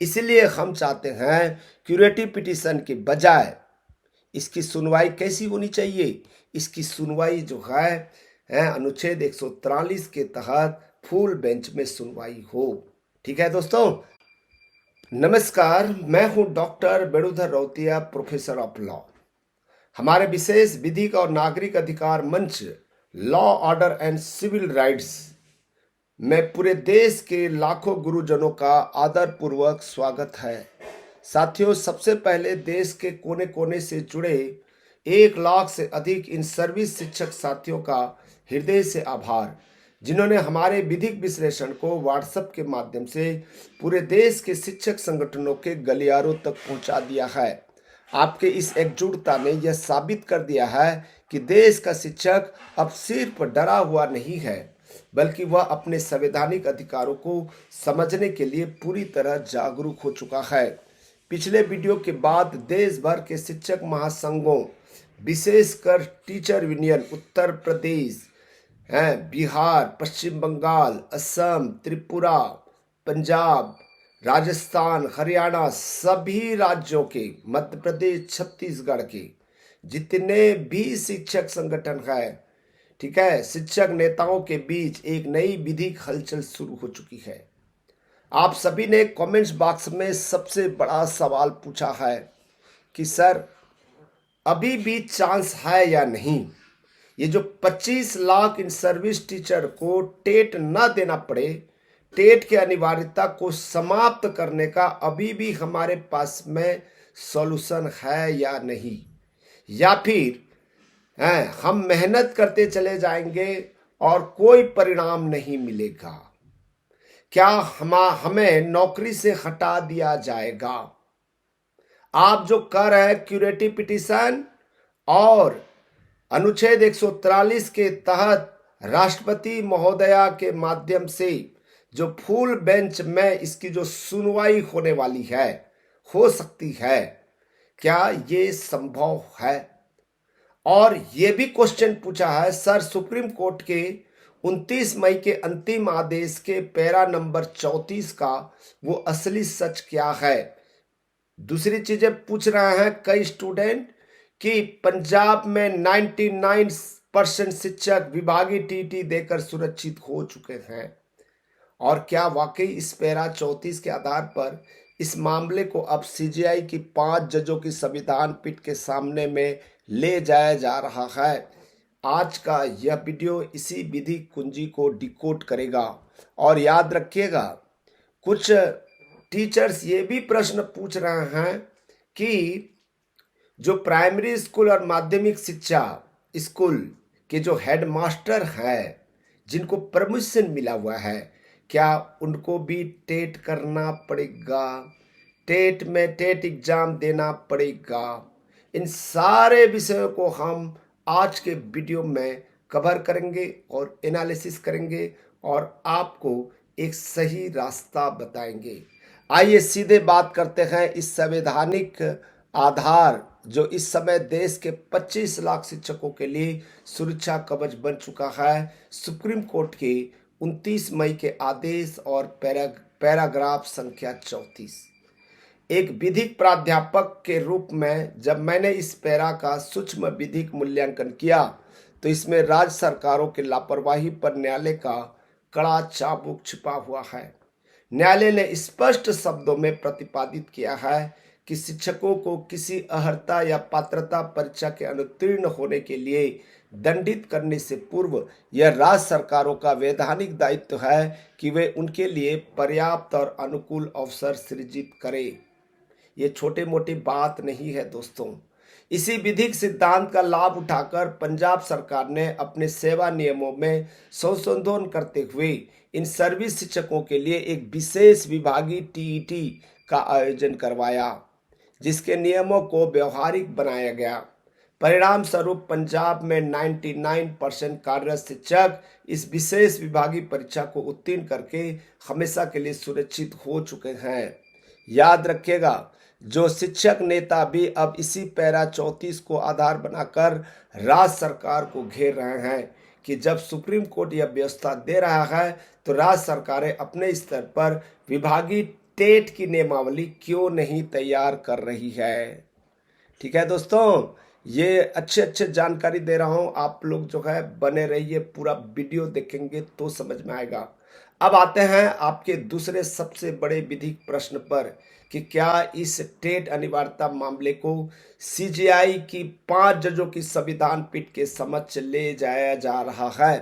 इसलिए हम चाहते हैं क्यूरेटिव पिटीशन के बजाय इसकी सुनवाई कैसी होनी चाहिए, इसकी सुनवाई जो है अनुच्छेद 143 के तहत फुल बेंच में सुनवाई हो। ठीक है दोस्तों, नमस्कार, मैं हूं doctor Venudhar Rautiya, professor of law. हमारे विशेष विधिक और नागरिक अधिकार मंच law order and civil rights में पूरे देश के लाखों गुरुजनों का आदरपूर्वक स्वागत है। साथियों, सबसे पहले देश के कोने कोने से जुड़े 1 लाख से अधिक इन सर्विस शिक्षक साथियों का हृदय से आभार, जिन्होंने हमारे विधिक विश्लेषण को व्हाट्सएप के माध्यम से पूरे देश के शिक्षक संगठनों के गलियारों तक पहुंचा दिया है। आपके इस एकजुटता ने यह साबित कर दिया है कि देश का शिक्षक अब सिर्फ डरा हुआ नहीं है, बल्कि वह अपने संवैधानिक अधिकारों को समझने के लिए पूरी तरह जागरूक हो चुका है। पिछले वीडियो के बाद देश भर के शिक्षक महासंघों, विशेषकर टीचर यूनियन उत्तर प्रदेश, बिहार, पश्चिम बंगाल, असम, त्रिपुरा, पंजाब, राजस्थान, हरियाणा, सभी राज्यों के, मध्य प्रदेश, छत्तीसगढ़ के जितने भी शिक्षक संगठन है, ठीक है, शिक्षक नेताओं के बीच एक नई विधिक हलचल शुरू हो चुकी है। आप सभी ने कमेंट्स बॉक्स में सबसे बड़ा सवाल पूछा है कि सर अभी भी चांस है या नहीं। ये जो 25 लाख इन सर्विस टीचर को टेट न देना पड़े, टेट की अनिवार्यता को समाप्त करने का अभी भी हमारे पास में सॉल्यूशन है या नहीं, या फिर हम मेहनत करते चले जाएंगे और कोई परिणाम नहीं मिलेगा। क्या हमें नौकरी से हटा दिया जाएगा। आप जो कर रहे हैं क्यूरेटिव पिटीशन और अनुच्छेद 143 के तहत राष्ट्रपति महोदया के माध्यम से जो फुल बेंच में इसकी जो सुनवाई होने वाली है, हो सकती है, क्या ये संभव है। और ये भी क्वेश्चन पूछा है सर, सुप्रीम कोर्ट के 29 मई के अंतिम आदेश के पैरा नंबर 34 का वो असली सच क्या है। दूसरी चीजें पूछ रहे हैं कई स्टूडेंट कि पंजाब में 99% शिक्षक विभागीय टीटी देकर सुरक्षित हो चुके हैं, और क्या वाकई इस पैरा 34 के आधार पर इस मामले को अब सीजीआई की 5 जजों की संविधान पीठ के सामने में ले जाया जा रहा है। आज का यह वीडियो इसी विधि कुंजी को डिकोड करेगा। और याद रखिएगा, कुछ टीचर्स ये भी प्रश्न पूछ रहे हैं कि जो प्राइमरी स्कूल और माध्यमिक शिक्षा स्कूल के जो हेडमास्टर हैं, जिनको परमिशन मिला हुआ है, क्या उनको भी टेट करना पड़ेगा, टेट में टेट एग्जाम देना पड़ेगा। इन सारे विषयों को हम आज के वीडियो में कवर करेंगे और एनालिसिस करेंगे और आपको एक सही रास्ता बताएंगे। आइए सीधे बात करते हैं इस संवैधानिक आधार जो इस समय देश के 25 लाख शिक्षकों के लिए सुरक्षा कवच बन चुका है, सुप्रीम कोर्ट के 29 मई के आदेश और पैराग्राफ संख्या 34। एक विधिक प्राध्यापक के रूप में जब मैंने इस पैरा का सूक्ष्म विधिक मूल्यांकन किया तो इसमें राज्य सरकारों की लापरवाही पर न्यायालय का कड़ा चाबुक छिपा हुआ है। न्यायालय ने स्पष्ट शब्दों में प्रतिपादित किया है कि शिक्षकों को किसी अर्हता या पात्रता परीक्षा के अनुत्तीर्ण होने के लिए दंडित करने से पूर्व यह राज्य सरकारों का वैधानिक दायित्व है कि वे उनके लिए पर्याप्त और अनुकूल अवसर सृजित करें। ये छोटे मोटी बात नहीं है दोस्तों। इसी विधिक सिद्धांत का लाभ उठाकर पंजाब सरकार ने अपने सेवा नियमों में संशोधन करते हुए इन सर्विस शिक्षकों के लिए एक विशेष विभागीय टीईटी का आयोजन करवाया, जिसके नियमों को व्यवहारिक बनाया गया। परिणाम स्वरूप पंजाब में 99% कार्यरत शिक्षक इस विशेष विभागीय परीक्षा को उत्तीर्ण करके हमेशा के लिए सुरक्षित हो चुके हैं। याद रखिएगा, जो शिक्षक नेता भी अब इसी पैरा 34 को आधार बनाकर राज्य सरकार को घेर रहे हैं कि जब सुप्रीम कोर्ट यह व्यवस्था दे रहा है तो राज्य सरकारें अपने स्तर पर विभागीय टेट की नियमावली क्यों नहीं तैयार कर रही है। ठीक है दोस्तों, ये अच्छे अच्छे जानकारी दे रहा हूं, आप लोग जो है बने रहिए, पूरा वीडियो देखेंगे तो समझ में आएगा। अब आते हैं आपके दूसरे सबसे बड़े विधिक प्रश्न पर कि क्या इस टेट अनिवार्यता मामले को सीजीआई की 5 जजों की संविधान पीठ के समक्ष ले जाया जा रहा है।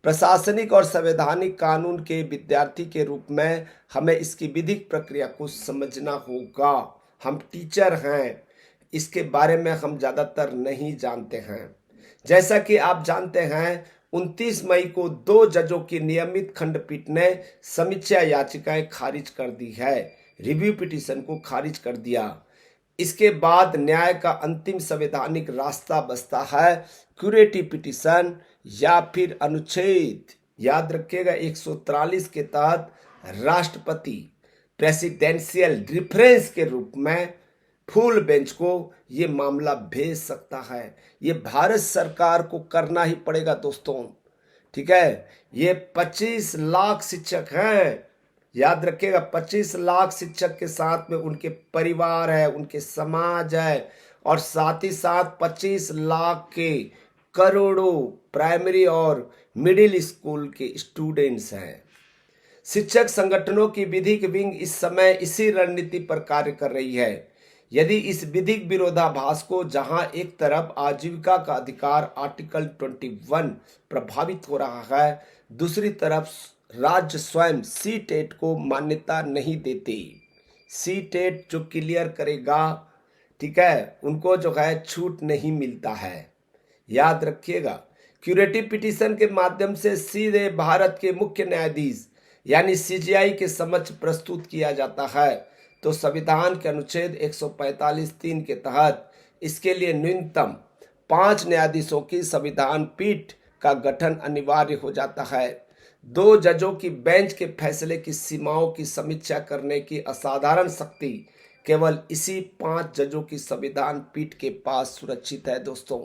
प्रशासनिक और संवैधानिक कानून के विद्यार्थी के रूप में हमें इसकी विधिक प्रक्रिया को समझना होगा। हम टीचर हैं, इसके बारे में हम ज़्यादातर नहीं जानते हैं। जैसा कि आप जानते हैं 29 मई को 2 जजों की नियमित खंडपीठ ने समीक्षा याचिकाएं खारिज कर दी है, रिव्यू पिटीशन को खारिज कर दिया। इसके बाद न्याय का अंतिम संवैधानिक रास्ता बचता है क्यूरेटिव पिटीशन या फिर अनुच्छेद, याद रखिएगा 143 के तहत राष्ट्रपति प्रेसिडेंशियल रिफरेंस के रूप में फुल बेंच को ये मामला भेज सकता है। ये भारत सरकार को करना ही पड़ेगा दोस्तों। ठीक है, ये 25 लाख शिक्षक हैं, याद रखिएगा 25 लाख शिक्षक के साथ में उनके परिवार है, उनके समाज है, और साथ ही साथ 25 लाख के करोड़ों प्राइमरी और मिडिल स्कूल के स्टूडेंट्स हैं। शिक्षक संगठनों की विधिक विंग इस समय इसी रणनीति पर कार्य कर रही है। यदि इस विधिक विरोधाभास को, जहां एक तरफ आजीविका का अधिकार आर्टिकल 21 प्रभावित हो रहा है, दूसरी तरफ राज्य स्वयं सी टेट को मान्यता नहीं देते, सी टेट जो क्लियर करेगा, ठीक है, उनको जो है छूट नहीं मिलता है। याद रखिएगा, क्यूरेटिव पिटीशन के माध्यम से सीधे भारत के मुख्य न्यायाधीश यानी सीजीआई के समक्ष प्रस्तुत किया जाता है, तो संविधान के अनुच्छेद 145(3) के तहत इसके लिए न्यूनतम 5 न्यायाधीशों की संविधान पीठ का गठन अनिवार्य हो जाता है। 2 जजों की बेंच के फैसले की सीमाओं की समीक्षा करने की असाधारण शक्ति केवल इसी 5 जजों की संविधान पीठ के पास सुरक्षित है दोस्तों,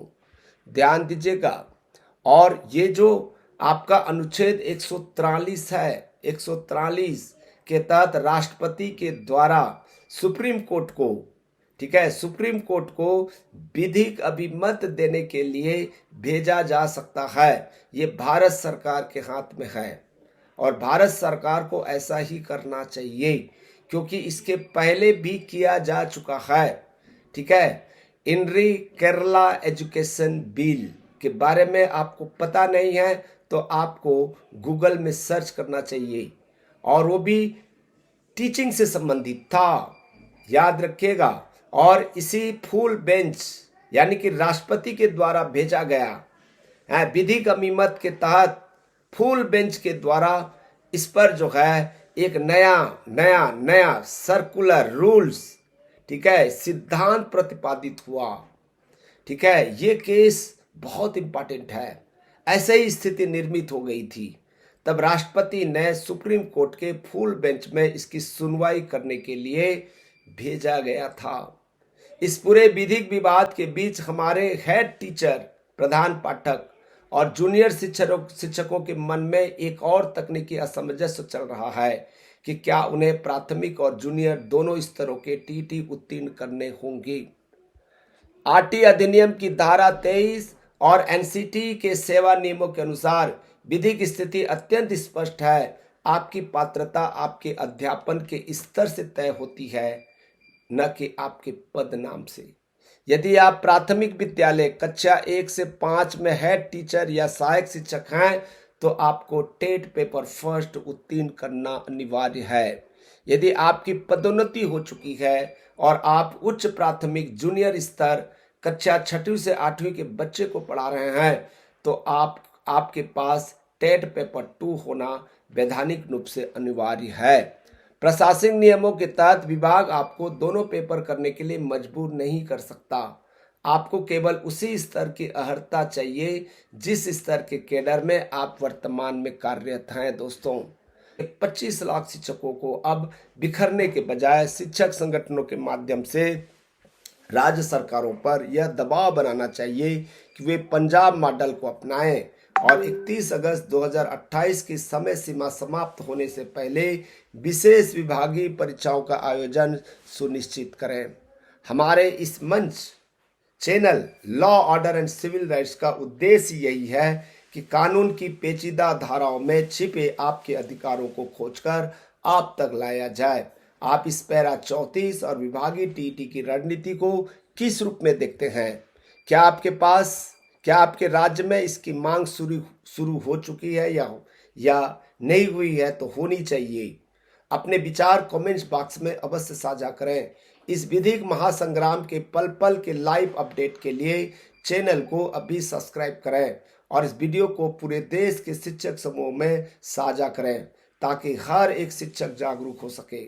ध्यान दीजिएगा। और ये जो आपका अनुच्छेद 143 है, 143 के तहत राष्ट्रपति के द्वारा सुप्रीम कोर्ट को, ठीक है, सुप्रीम कोर्ट को विधिक अभिमत देने के लिए भेजा जा सकता है। ये भारत सरकार के हाथ में है और भारत सरकार को ऐसा ही करना चाहिए, क्योंकि इसके पहले भी किया जा चुका है। ठीक है, इनरी केरला एजुकेशन बिल के बारे में आपको पता नहीं है तो आपको गूगल में सर्च करना चाहिए, और वो भी टीचिंग से संबंधित था, याद रखिएगा। और इसी फुल बेंच यानी कि राष्ट्रपति के द्वारा भेजा गया है, विधिक अभिमत के तहत फुल बेंच के द्वारा इस पर जो है एक नया सर्कुलर रूल्स, ठीक है, सिद्धांत प्रतिपादित हुआ। ठीक है, ये केस बहुत इंपॉर्टेंट है। ऐसे ही स्थिति निर्मित हो गई थी, तब राष्ट्रपति ने सुप्रीम कोर्ट के फुल बेंच में इसकी सुनवाई करने के लिए भेजा गया था। इस पूरे विधिक विवाद के बीच हमारे हेड टीचर, प्रधान पाठक और जूनियर शिक्षकों के मन में एक और तकनीकी असमंजस चल रहा है कि क्या उन्हें प्राथमिक और जूनियर दोनों स्तरों के टीटी उत्तीर्ण करने होंगे। आरटी अधिनियम की धारा 23 और एनसीटी के सेवा नियमों के अनुसार विधिक स्थिति अत्यंत स्पष्ट है। आपकी पात्रता आपके अध्यापन के स्तर से तय होती है, न कि आपके पद नाम से। यदि आप प्राथमिक विद्यालय कक्षा 1 से 5 में हेड टीचर या सहायक शिक्षक हैं तो आपको टेट पेपर फर्स्ट उत्तीर्ण करना अनिवार्य है। यदि आपकी पदोन्नति हो चुकी है और आप उच्च प्राथमिक जूनियर स्तर कक्षा 6वीं से 8वीं के बच्चे को पढ़ा रहे हैं तो आपके पास टेट पेपर 2 होना वैधानिक रूप से अनिवार्य है। प्रशासनिक नियमों के तहत विभाग आपको दोनों पेपर करने के लिए मजबूर नहीं कर सकता। आपको केवल उसी स्तर की अर्हता चाहिए जिस स्तर के कैडर में आप वर्तमान में कार्यरत हैं। दोस्तों, 25 लाख शिक्षकों को अब बिखरने के बजाय शिक्षक संगठनों के माध्यम से राज्य सरकारों पर यह दबाव बनाना चाहिए कि वे पंजाब मॉडल को अपनाएं और 31 अगस्त 2028 की समय सीमा समाप्त होने से पहले विशेष विभागीय परीक्षाओं का आयोजन सुनिश्चित करें। हमारे इस मंच channel law order and civil rights का उद्देश्य यही है कि कानून की पेचीदा धाराओं में छिपे आपके अधिकारों को खोजकर आप तक लाया जाए। आप इस पैरा 34 और विभागीय टीईटी की रणनीति को किस रूप में देखते हैं? क्या आपके राज्य में इसकी मांग शुरू हो चुकी है या नहीं हुई है तो होनी चाहिए? अपने विचार कमेंट्स बॉक्स में अवश्य साझा करें। इस विधिक महासंग्राम के पल पल के लाइव अपडेट के लिए चैनल को अभी सब्सक्राइब करें और इस वीडियो को पूरे देश के शिक्षक समूह में साझा करें ताकि हर एक शिक्षक जागरूक हो सके।